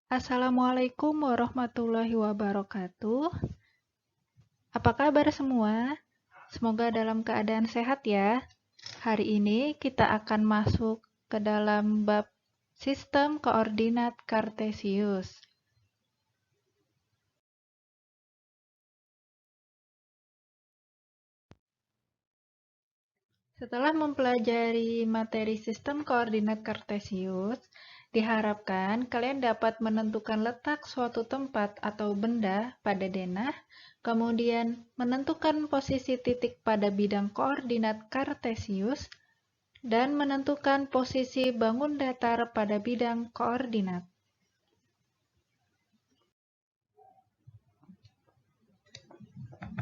Assalamualaikum warahmatullahi wabarakatuh. Apa kabar semua? Semoga dalam keadaan sehat ya. Hari ini kita akan masuk ke dalam bab sistem koordinat Kartesius. Setelah mempelajari materi sistem koordinat Kartesius, diharapkan kalian dapat menentukan letak suatu tempat atau benda pada denah, kemudian menentukan posisi titik pada bidang koordinat Kartesius, dan menentukan posisi bangun datar pada bidang koordinat.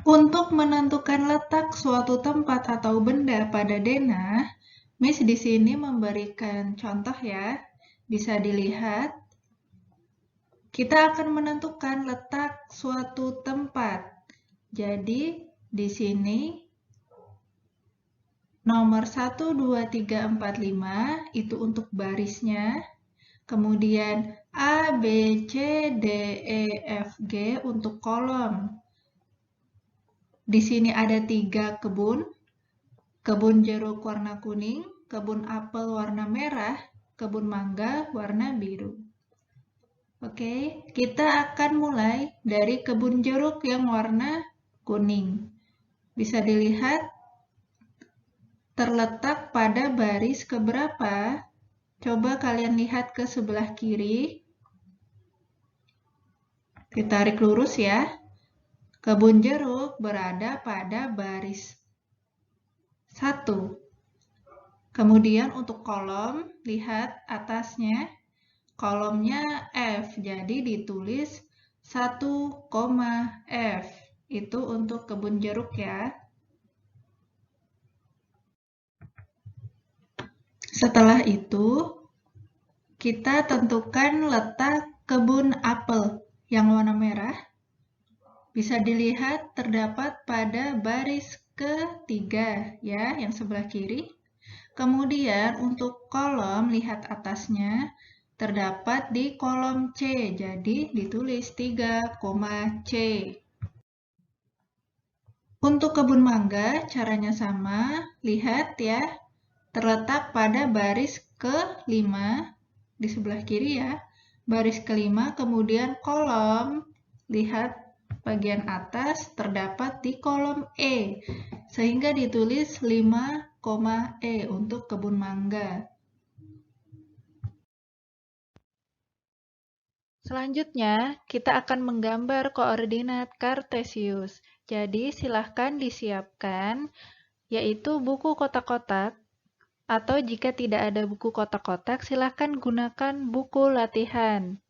Untuk menentukan letak suatu tempat atau benda pada denah, Miss di sini memberikan contoh ya. Bisa dilihat, kita akan menentukan letak suatu tempat. Jadi, di sini nomor 1, 2, 3, 4, 5 itu untuk barisnya. Kemudian A, B, C, D, E, F, G untuk kolom. Di sini ada 3 kebun. Kebun jeruk warna kuning, kebun apel warna merah, kebun mangga warna biru. Oke, kita akan mulai dari kebun jeruk yang warna kuning. Bisa dilihat terletak pada baris keberapa? Coba kalian lihat ke sebelah kiri. Ditarik lurus ya. Kebun jeruk berada pada baris 1. Kemudian untuk kolom, lihat atasnya. Kolomnya F, jadi ditulis 1, F. Itu untuk kebun jeruk ya. Setelah itu, kita tentukan letak kebun apel yang warna merah. Bisa dilihat terdapat pada baris ketiga ya, yang sebelah kiri. Kemudian untuk kolom, lihat atasnya, terdapat di kolom C, jadi ditulis 3, C. Untuk kebun mangga, caranya sama. Lihat ya, terletak pada baris ke-5 di sebelah kiri ya. Baris ke-5, kemudian kolom, lihat bagian atas terdapat di kolom E, sehingga ditulis 5, E untuk kebun mangga. Selanjutnya, kita akan menggambar koordinat Kartesius. Jadi, silahkan disiapkan, yaitu buku kotak-kotak, atau jika tidak ada buku kotak-kotak, silahkan gunakan buku latihan.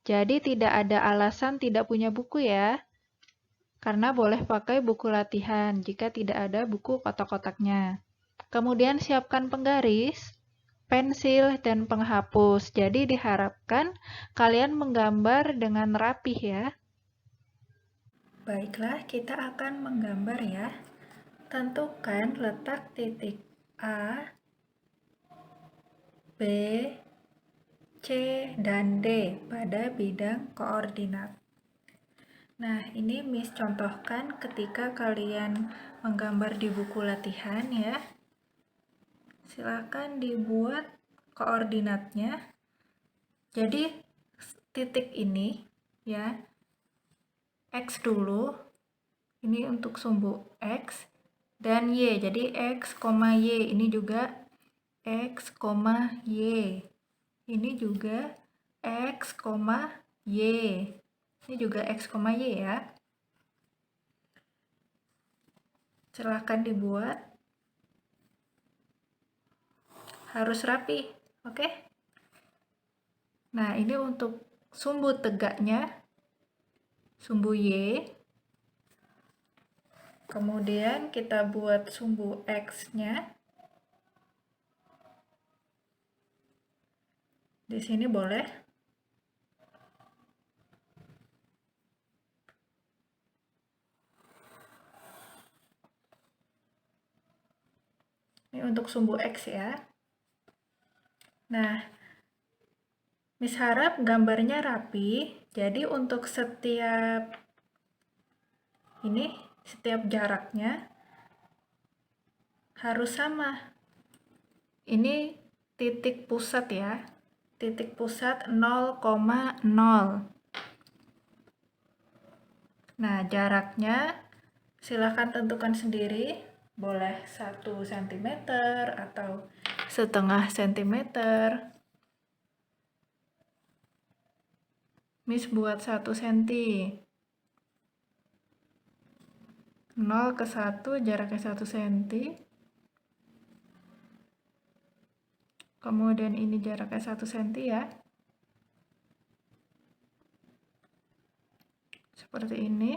Jadi, tidak ada alasan tidak punya buku ya, karena boleh pakai buku latihan jika tidak ada buku kotak-kotaknya. Kemudian, siapkan penggaris, pensil, dan penghapus. Jadi diharapkan kalian menggambar dengan rapih ya. Baiklah, kita akan menggambar ya. Tentukan letak titik A, B, C, dan D pada bidang koordinat. Nah, ini Miss contohkan ketika kalian menggambar di buku latihan ya. Silakan dibuat koordinatnya. Jadi titik ini ya, X dulu, ini untuk sumbu X, dan Y, jadi X, Y, ini juga X, Y, ini juga X, Y, ini juga X, Y ya. Silahkan dibuat, harus rapi, oke? Nah, ini untuk sumbu tegaknya, sumbu Y. Kemudian kita buat sumbu X-nya. Di sini boleh. Ini untuk sumbu X ya. Nah, Miss harap gambarnya rapi, jadi untuk setiap jaraknya harus sama. Ini titik pusat ya, titik pusat 0,0. Nah, jaraknya silahkan tentukan sendiri, boleh 1 cm atau setengah centimeter. Miss buat 1 cm. 0 ke 1 jaraknya 1 cm. Kemudian ini jaraknya 1 cm ya. Seperti ini.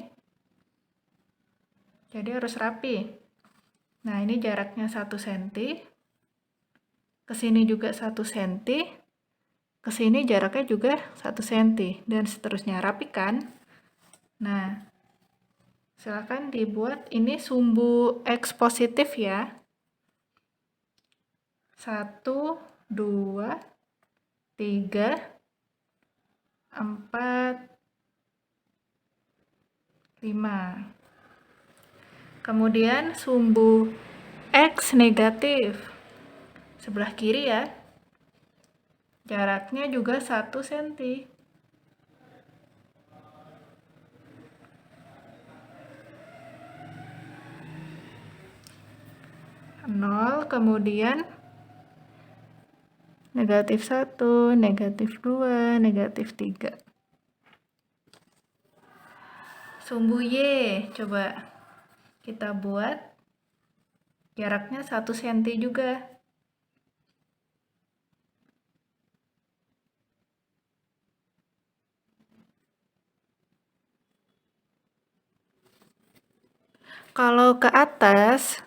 Jadi harus rapi. Nah, ini jaraknya 1 cm. Ke sini juga 1 cm. Ke sini jaraknya juga 1 cm dan seterusnya. Rapi kan? Nah, silakan dibuat ini sumbu X positif ya. 1, 2, 3, 4, 5. Kemudian sumbu X negatif. Sebelah kiri ya. Jaraknya juga 1 cm. 0, kemudian negatif 1, negatif 2, negatif 3. Sumbu Y, coba kita buat jaraknya 1 cm juga. Kalau ke atas,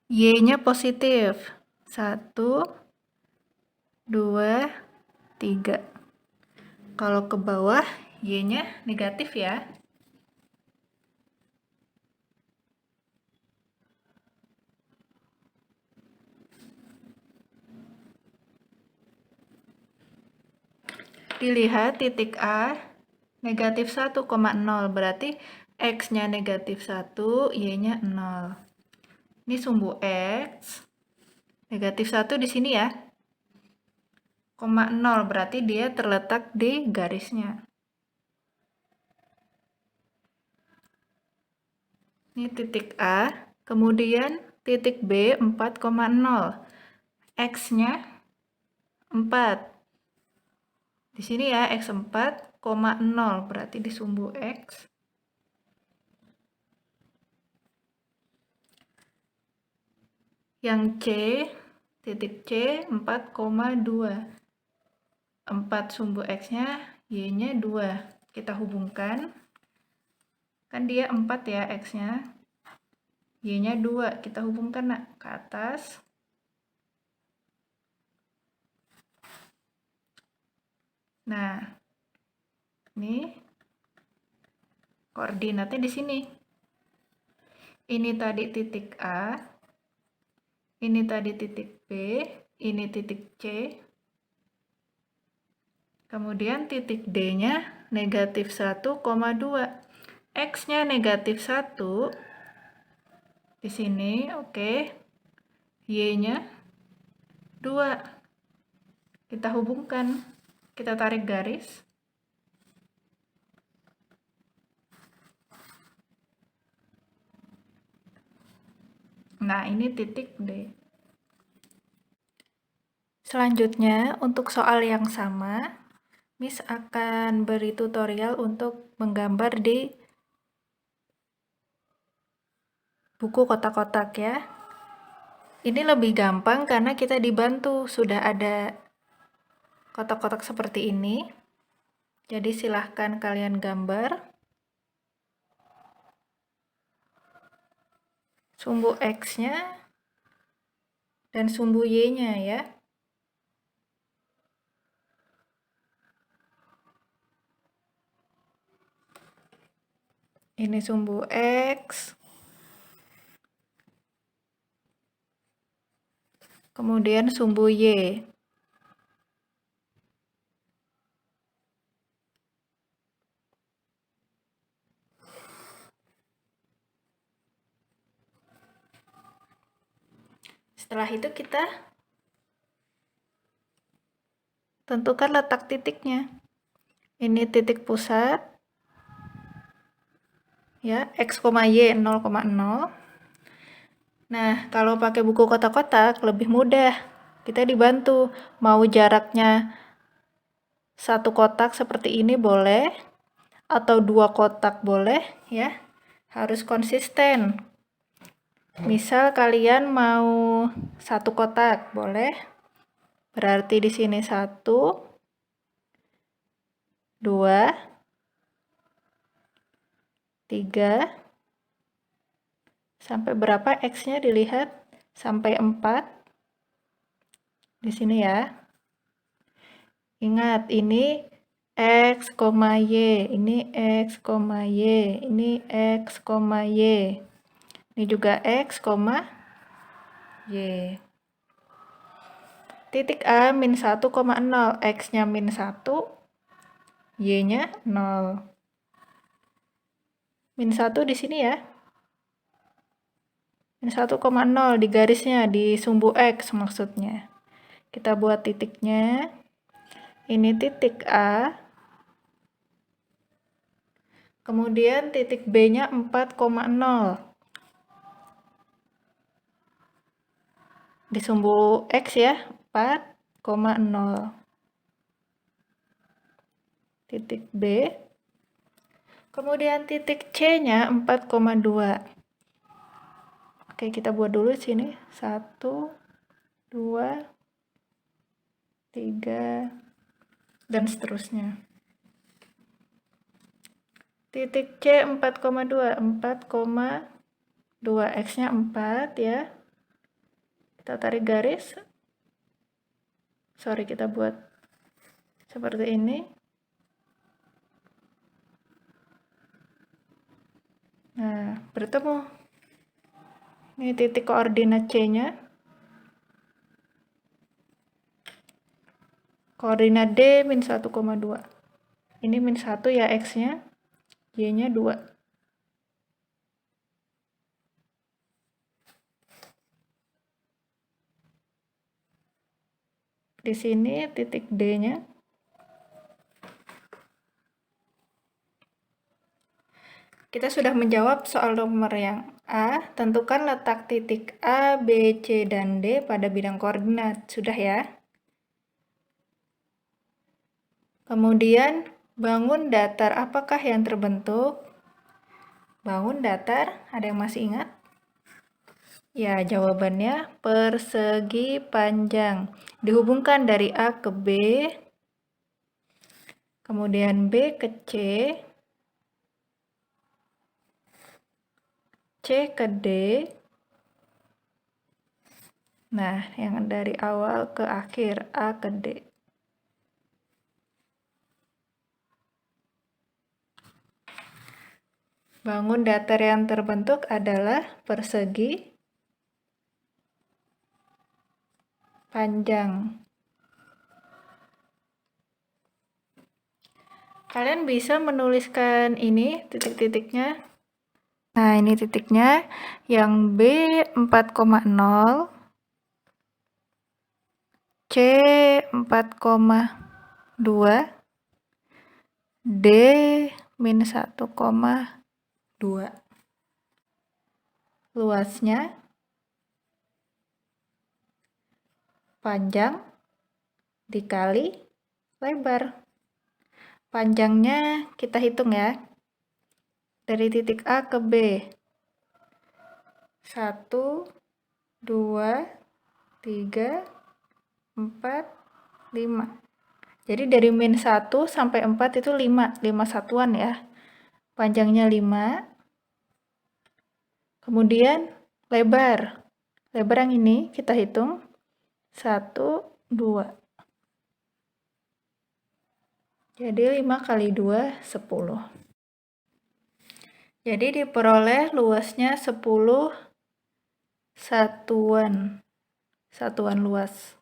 Y-nya positif. 1, 2, 3. Kalau ke bawah, Y-nya negatif ya. Dilihat titik A, negatif 1,0. Berarti X-nya negatif 1, Y-nya 0. Ini sumbu X. Negatif 1 di sini ya. 0, berarti dia terletak di garisnya. Ini titik A, kemudian titik B 4,0. X-nya 4. Di sini ya, X 4,0, berarti di sumbu X. Yang C, titik C 4,2. 4 sumbu X-nya, Y-nya 2. Kita hubungkan. Kan dia 4 ya X-nya. Y-nya 2. Kita hubungkan nak, ke atas. Nah, ini koordinatnya di sini. Ini tadi titik A. Ini tadi titik B. Ini titik C. Kemudian titik D-nya negatif 1,2. X-nya negatif 1. Di sini, oke. Y-nya 2. Kita hubungkan. Kita tarik garis. Nah, ini titik D. Selanjutnya, untuk soal yang sama, Miss akan beri tutorial untuk menggambar di buku kotak-kotak ya. Ini lebih gampang karena kita dibantu, sudah ada kotak-kotak seperti ini. Jadi silahkan kalian gambar sumbu X-nya dan sumbu Y-nya ya. Ini sumbu X. Kemudian sumbu Y. Setelah itu kita tentukan letak titiknya. Ini titik pusat, ya, X, Y 0,0. Nah, kalau pakai buku kotak-kotak lebih mudah. Kita dibantu. Mau jaraknya satu kotak seperti ini boleh, atau 2 kotak boleh, ya. Harus konsisten. Misal kalian mau 1 kotak, boleh. Berarti di sini 1, 2, 3, sampai berapa X-nya dilihat? Sampai 4. Di sini ya. Ingat, ini X, Y, ini X, Y, ini X, Y. Ini juga X, Y. Titik A min 1,0, X-nya min 1, Y-nya 0. Min 1 di sini ya. Min 1,0 di garisnya, di sumbu X maksudnya. Kita buat titiknya. Ini titik A. Kemudian titik B-nya 4,0. Di sumbu X ya, 4,0. Titik B. Kemudian titik C-nya 4,2. Oke, kita buat dulu sini. 1, 2, 3, dan seterusnya. Titik C 4,2, 4,2, X-nya 4 ya. Kita tarik garis. Sorry, kita buat seperti ini. Nah, bertemu. Ini titik koordinat C-nya. Koordinat D min 1,2. Ini min 1 ya X-nya. Y-nya 2. Di sini titik D-nya. Kita sudah menjawab soal nomor yang A. Tentukan letak titik A, B, C, dan D pada bidang koordinat. Sudah ya? Kemudian, bangun datar apakah yang terbentuk? Bangun datar, ada yang masih ingat? Ya, jawabannya persegi panjang. Dihubungkan dari A ke B, kemudian B ke C, C ke D. Nah, yang dari awal ke akhir, A ke D. Bangun datar yang terbentuk adalah persegi panjang. Kalian bisa menuliskan ini titik-titiknya. Nah, ini titiknya. Yang B 4,0, C 4,2, D min 1,2. Luasnya panjang dikali lebar. Panjangnya kita hitung ya. Dari titik A ke B. 1, 2, 3, 4, 5. Jadi dari min 1 sampai 4 itu 5 satuan ya. Panjangnya 5. Kemudian lebar. Lebar yang ini kita hitung. 1, 2. Jadi 5 kali 2, 10. Jadi diperoleh luasnya 10 satuan luas.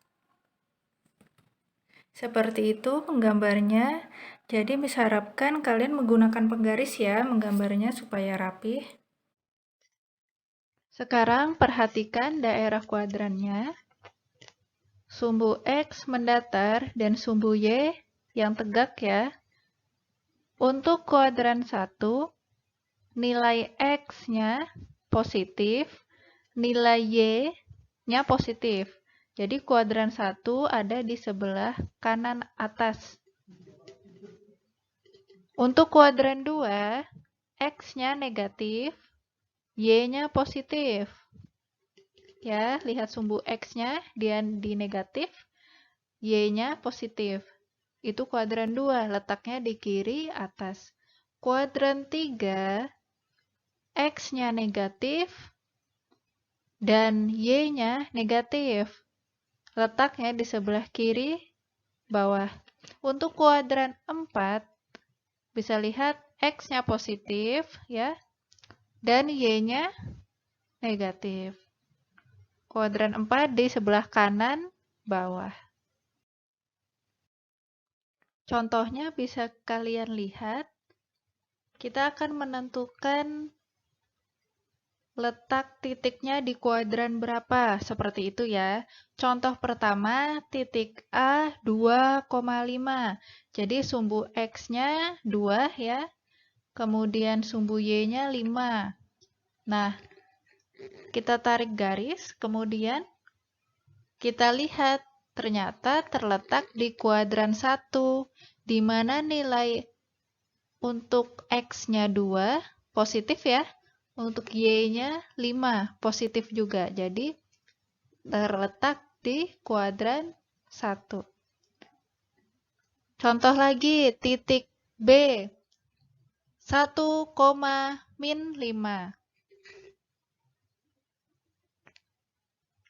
Seperti itu menggambarnya. Jadi harapkan kalian menggunakan penggaris ya, menggambarnya supaya rapi. Sekarang perhatikan daerah kuadrannya. Sumbu X mendatar dan sumbu Y yang tegak ya. Untuk kuadran 1, nilai X-nya positif, nilai Y-nya positif. Jadi kuadran 1 ada di sebelah kanan atas. Untuk kuadran 2, X-nya negatif, Y-nya positif. Ya, lihat sumbu X-nya dia di negatif, Y-nya positif. Itu kuadran 2, letaknya di kiri atas. Kuadran 3, X-nya negatif dan Y-nya negatif. Letaknya di sebelah kiri bawah. Untuk kuadran 4, bisa lihat X-nya positif ya, dan Y-nya negatif. Kuadran 4 di sebelah kanan bawah. Contohnya bisa kalian lihat. Kita akan menentukan letak titiknya di kuadran berapa, seperti itu ya. Contoh pertama, titik A 2,5. Jadi sumbu X-nya 2 ya, kemudian sumbu Y-nya 5. Nah, kita tarik garis, kemudian kita lihat ternyata terletak di kuadran 1, di mana nilai untuk X-nya 2, positif ya. Untuk Y-nya 5, positif juga. Jadi, terletak di kuadran 1. Contoh lagi, titik B, 1,-5.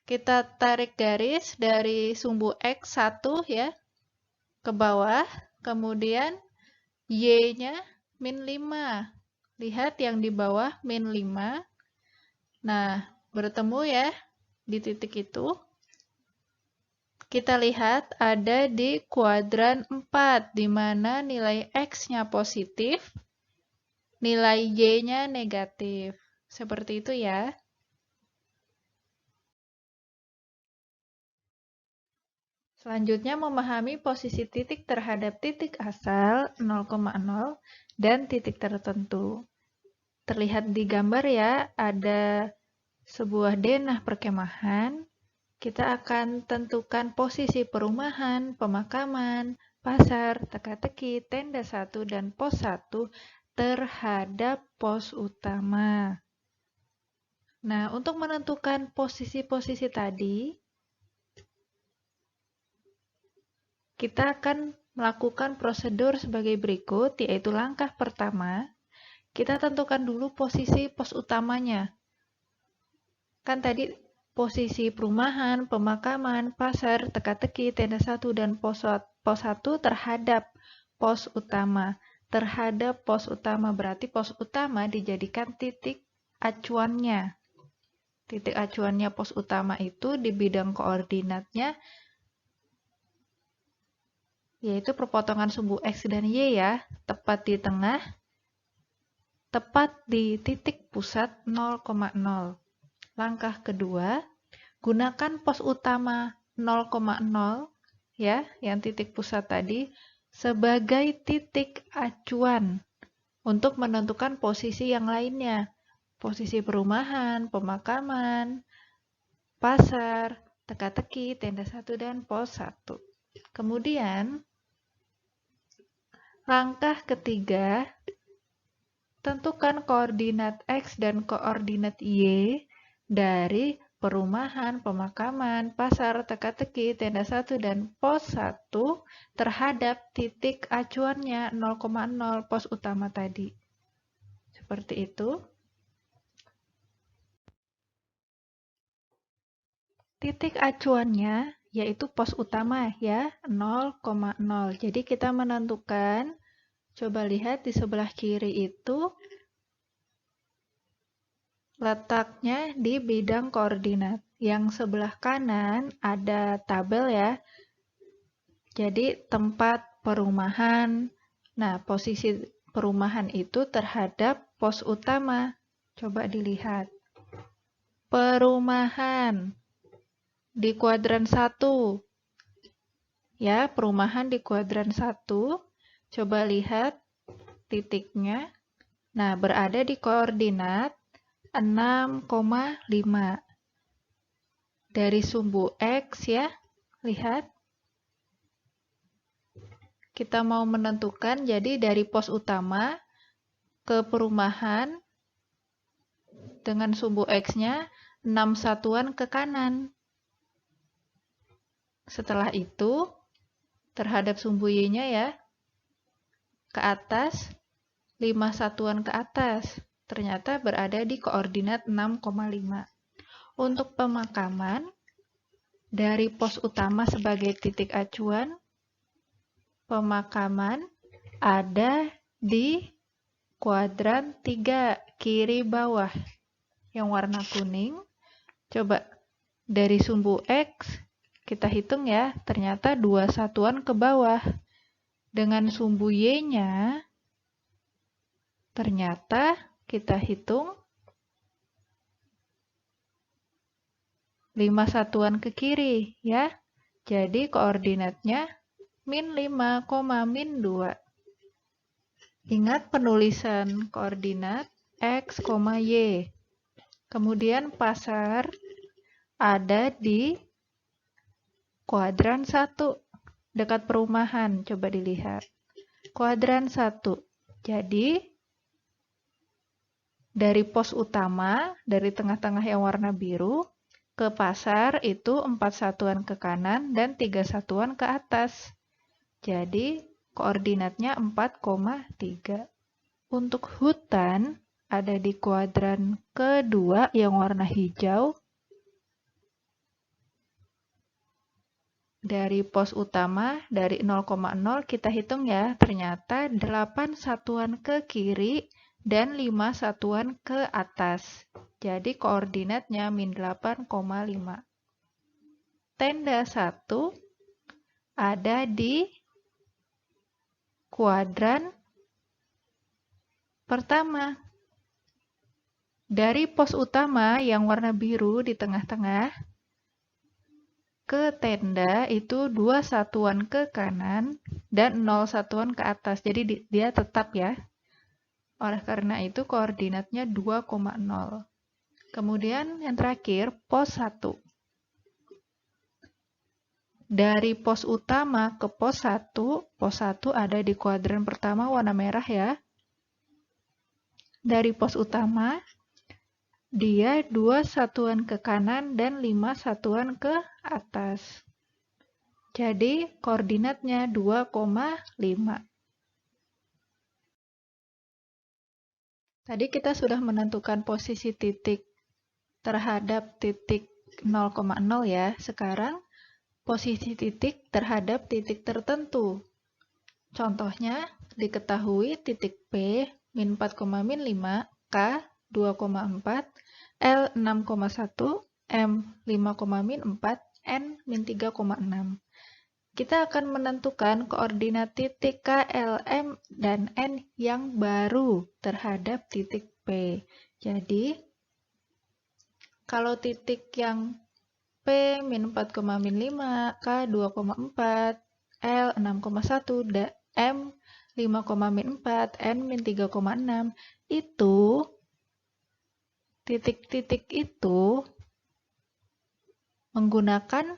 Kita tarik garis dari sumbu X1 ya, ke bawah, kemudian Y-nya -5. Lihat yang di bawah -5. Nah, bertemu ya di titik itu. Kita lihat ada di kuadran 4, di mana nilai X-nya positif, nilai Y-nya negatif. Seperti itu ya. Selanjutnya memahami posisi titik terhadap titik asal 0,0 dan titik tertentu. Terlihat di gambar ya, ada sebuah denah perkemahan. Kita akan tentukan posisi perumahan, pemakaman, pasar, teka-teki, tenda 1, dan pos 1 terhadap pos utama. Nah, untuk menentukan posisi-posisi tadi, kita akan melakukan prosedur sebagai berikut, yaitu langkah pertama, kita tentukan dulu posisi pos utamanya. Kan tadi posisi perumahan, pemakaman, pasar, teka-teki, tenda 1, dan pos 1 terhadap pos utama. Terhadap pos utama berarti pos utama dijadikan titik acuannya. Titik acuannya pos utama itu di bidang koordinatnya, yaitu perpotongan sumbu X dan Y ya, tepat di tengah, tepat di titik pusat 0,0. Langkah kedua, gunakan pos utama 0,0 ya, yang titik pusat tadi, sebagai titik acuan untuk menentukan posisi yang lainnya. Posisi perumahan, pemakaman, pasar, teka-teki, tenda 1, dan pos 1. Kemudian, langkah ketiga, tentukan koordinat X dan koordinat Y dari perumahan, pemakaman, pasar, teka-teki, tenda 1, dan pos 1 terhadap titik acuannya 0,0 pos utama tadi. Seperti itu. Titik acuannya yaitu pos utama ya, 0,0. Jadi kita menentukan, coba lihat di sebelah kiri itu letaknya di bidang koordinat. Yang sebelah kanan ada tabel ya. Jadi tempat perumahan. Nah, posisi perumahan itu terhadap pos utama. Coba dilihat. perumahan di kuadran 1. Ya, perumahan di kuadran 1. Coba lihat titiknya. Nah, berada di koordinat 6,5. Dari sumbu X ya, lihat. Kita mau menentukan, jadi dari pos utama ke perumahan dengan sumbu X-nya 6 satuan ke kanan. Setelah itu, terhadap sumbu Y-nya ya, ke atas, 5 satuan ke atas. Ternyata berada di koordinat 6,5. Untuk pemakaman, dari pos utama sebagai titik acuan, pemakaman ada di kuadran 3 kiri bawah. Yang warna kuning, coba dari sumbu X, kita hitung ya, ternyata 2 satuan ke bawah. Dengan sumbu Y-nya, ternyata kita hitung 5 satuan ke kiri ya. Jadi koordinatnya min 5, min 2. Ingat penulisan koordinat X, Y. Kemudian pasar ada di kuadran 1, dekat perumahan. Coba dilihat. Kuadran 1. Jadi, dari pos utama, dari tengah-tengah yang warna biru, ke pasar itu 4 satuan ke kanan dan 3 satuan ke atas. Jadi, koordinatnya 4,3. Untuk hutan, ada di kuadran kedua yang warna hijau. Dari pos utama, dari 0,0 kita hitung ya, ternyata 8 satuan ke kiri dan 5 satuan ke atas. Jadi koordinatnya min 8,5. Tenda 1 ada di kuadran pertama. Dari pos utama yang warna biru di tengah-tengah ke tenda itu 2 satuan ke kanan dan 0 satuan ke atas. Jadi dia tetap ya. Oleh karena itu koordinatnya 2,0. Kemudian yang terakhir, pos 1. Dari pos utama ke pos 1 ada di kuadran pertama warna merah ya. Dari pos utama, dia 2 satuan ke kanan dan 5 satuan ke atas. Jadi koordinatnya 2,5. Tadi kita sudah menentukan posisi titik terhadap titik 0,0 ya. Sekarang posisi titik terhadap titik tertentu. Contohnya diketahui titik P min 4, min 5, K 2,4, L 6,1, M 5, min 4, N min 3,6. Kita akan menentukan koordinat titik K, L, M, dan N yang baru terhadap titik P. Jadi, kalau titik yang P min 4, min 5, K 2,4, L 6,1, M 5, min 4, N min 3,6, itu titik-titik itu menggunakan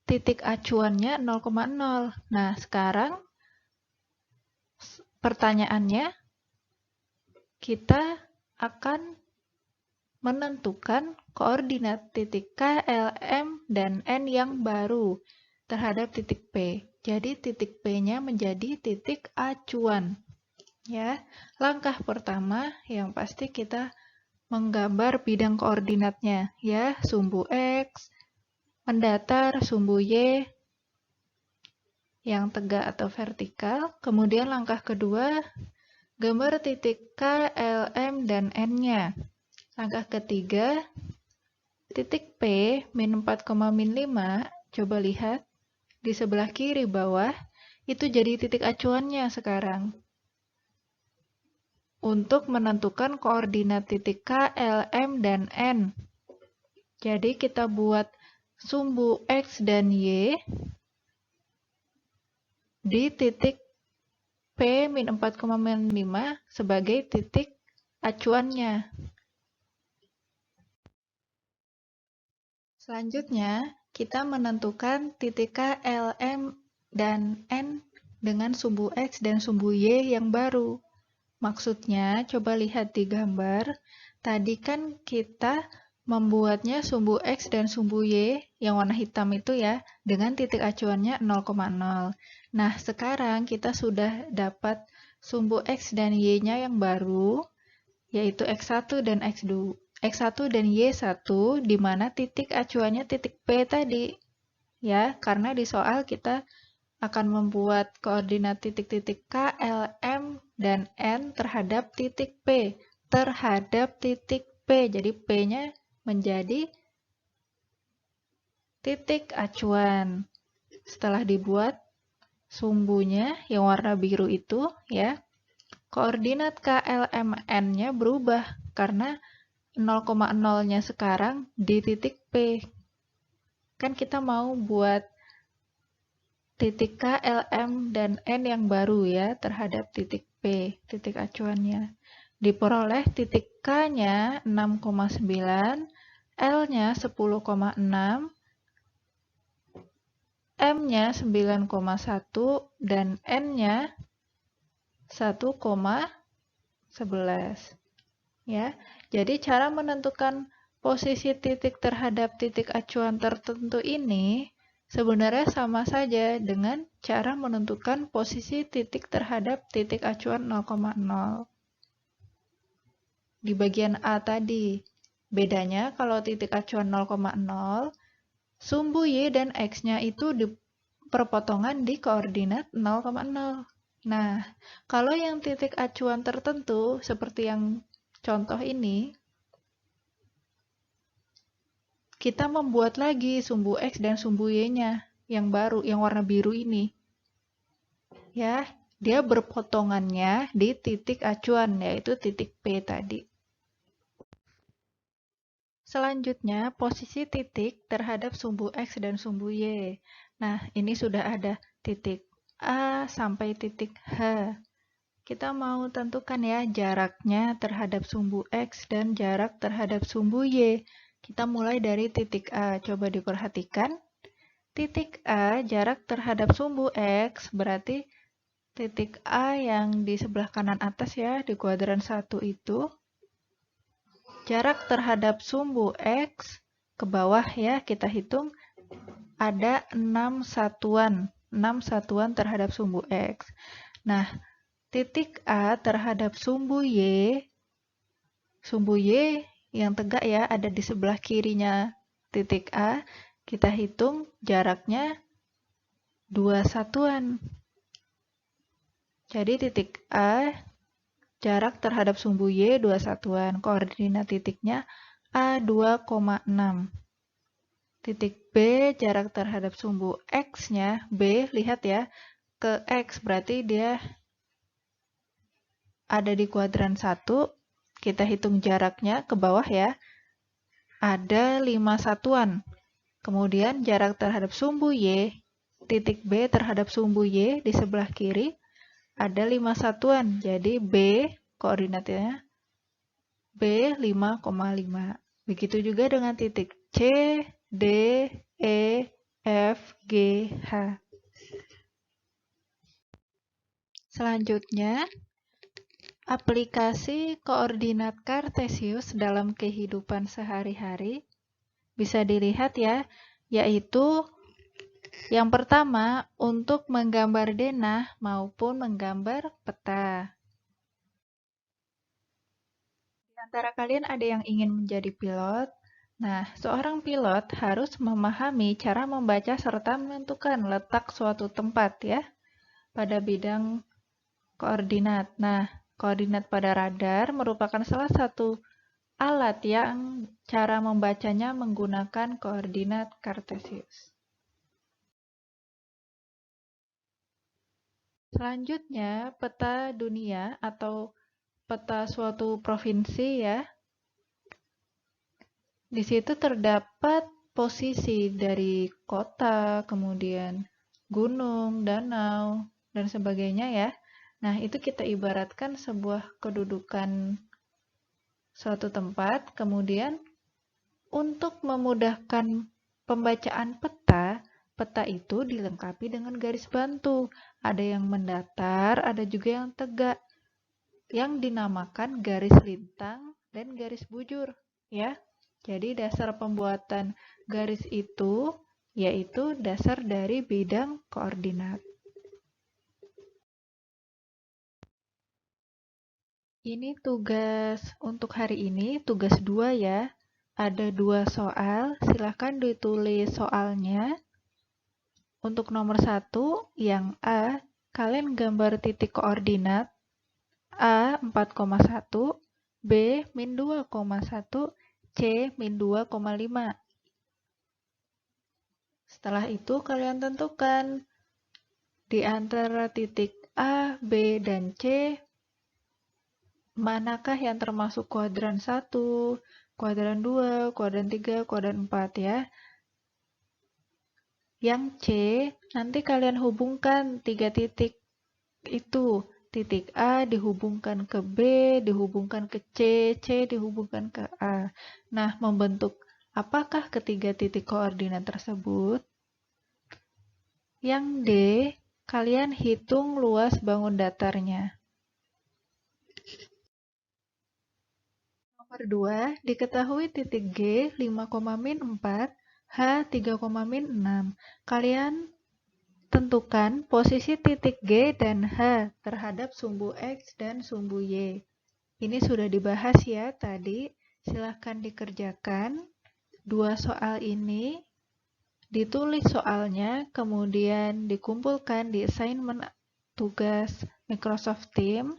titik acuannya 0,0. Nah, sekarang pertanyaannya, kita akan menentukan koordinat titik K, L, M, dan N yang baru terhadap titik P. Jadi titik P-nya menjadi titik acuan. Ya, langkah pertama yang pasti kita menggambar bidang koordinatnya, ya, sumbu X, mendatar, sumbu Y yang tegak atau vertikal. Kemudian langkah kedua, gambar titik K, L, M, dan N-nya. Langkah ketiga, titik P min 4, min 5, coba lihat di sebelah kiri bawah, itu jadi titik acuannya sekarang. Untuk menentukan koordinat titik K, L, M, dan N. Jadi kita buat sumbu X dan Y di titik P-4,5 sebagai titik acuannya. Selanjutnya, kita menentukan titik K, L, M, dan N dengan sumbu X dan sumbu Y yang baru. Maksudnya, coba lihat di gambar. Tadi kan kita membuatnya sumbu X dan sumbu Y yang warna hitam itu ya, dengan titik acuannya 0,0. Nah, sekarang kita sudah dapat sumbu X dan Y-nya yang baru, yaitu X1 dan X2. X1 dan Y1, di mana titik acuannya titik P tadi. Ya, karena di soal kita akan membuat koordinat titik-titik K, L, M, dan N terhadap titik P. Terhadap titik P. Jadi P-nya menjadi titik acuan. Setelah dibuat sumbunya yang warna biru itu, ya, koordinat K, L, M, N-nya berubah karena 0,0-nya sekarang di titik P. Kan kita mau buat titik K, L, M, dan N yang baru ya terhadap titik P, titik acuannya. Diperoleh titik K-nya 6,9, L-nya 10,6, M-nya 9,1, dan N-nya 1,11. Ya, jadi cara menentukan posisi titik terhadap titik acuan tertentu ini sebenarnya sama saja dengan cara menentukan posisi titik terhadap titik acuan 0,0. Di bagian A tadi, bedanya kalau titik acuan 0,0, sumbu Y dan X-nya itu perpotongan di koordinat 0,0. Nah, kalau yang titik acuan tertentu, seperti yang contoh ini, kita membuat lagi sumbu X dan sumbu Y-nya yang baru, yang warna biru ini. Ya, dia berpotongannya di titik acuan, yaitu titik P tadi. Selanjutnya, posisi titik terhadap sumbu X dan sumbu Y. Nah, ini sudah ada titik A sampai titik H. Kita mau tentukan ya jaraknya terhadap sumbu X dan jarak terhadap sumbu Y. Kita mulai dari titik A. Coba diperhatikan. Titik A jarak terhadap sumbu X berarti titik A yang di sebelah kanan atas ya, di kuadran 1 itu. Jarak terhadap sumbu X ke bawah ya, kita hitung ada 6 satuan. 6 satuan terhadap sumbu X. Nah, titik A terhadap sumbu Y yang tegak ya, ada di sebelah kirinya titik A, kita hitung jaraknya 2 satuan. Jadi titik A, jarak terhadap sumbu Y 2 satuan. Koordinat titiknya A 2,6. Titik B, jarak terhadap sumbu X-nya, B, lihat ya, ke X, berarti dia ada di kuadran 1. Kita hitung jaraknya ke bawah ya. Ada 5 satuan. Kemudian jarak terhadap sumbu Y, titik B terhadap sumbu Y di sebelah kiri, ada 5 satuan. Jadi B, koordinatnya B 5,5. Begitu juga dengan titik C, D, E, F, G, H. Selanjutnya, aplikasi koordinat kartesius dalam kehidupan sehari-hari bisa dilihat ya, yaitu yang pertama untuk menggambar denah maupun menggambar peta. Di antara kalian ada yang ingin menjadi pilot? Nah, seorang pilot harus memahami cara membaca serta menentukan letak suatu tempat ya pada bidang koordinat. Nah, koordinat pada radar merupakan salah satu alat yang cara membacanya menggunakan koordinat kartesius. Selanjutnya, peta dunia atau peta suatu provinsi ya. Di situ terdapat posisi dari kota, kemudian gunung, danau, dan sebagainya ya. Nah, itu kita ibaratkan sebuah kedudukan suatu tempat, kemudian untuk memudahkan pembacaan peta, peta itu dilengkapi dengan garis bantu. Ada yang mendatar, ada juga yang tegak, yang dinamakan garis lintang dan garis bujur, ya. Jadi dasar pembuatan garis itu yaitu dasar dari bidang koordinat. Ini tugas untuk hari ini, tugas 2 ya. Ada 2 soal, silahkan ditulis soalnya. Untuk nomor 1, yang A, kalian gambar titik koordinat A 4,1, B min 2,1, C min 2,5. Setelah itu kalian tentukan di antara titik A, B, dan C, manakah yang termasuk kuadran 1, kuadran 2, kuadran 3, kuadran 4 ya. Yang C, nanti kalian hubungkan 3 titik itu. Titik A dihubungkan ke B, dihubungkan ke C, C dihubungkan ke A. Nah, membentuk apakah ketiga titik koordinat tersebut? Yang D, kalian hitung luas bangun datarnya. Nomor 2, diketahui titik G 5,-4, H 3,-6. Kalian tentukan posisi titik G dan H terhadap sumbu X dan sumbu Y. Ini sudah dibahas ya tadi. Silahkan dikerjakan. 2 soal ini ditulis soalnya, kemudian dikumpulkan di assignment tugas Microsoft Teams.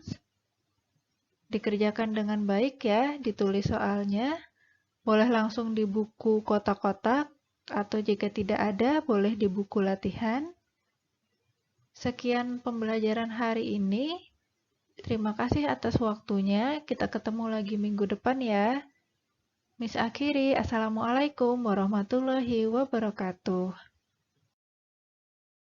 Dikerjakan dengan baik ya, ditulis soalnya. Boleh langsung di buku kotak-kotak, atau jika tidak ada, boleh di buku latihan. Sekian pembelajaran hari ini. Terima kasih atas waktunya. Kita ketemu lagi minggu depan ya. Miss akhiri, Assalamualaikum warahmatullahi wabarakatuh.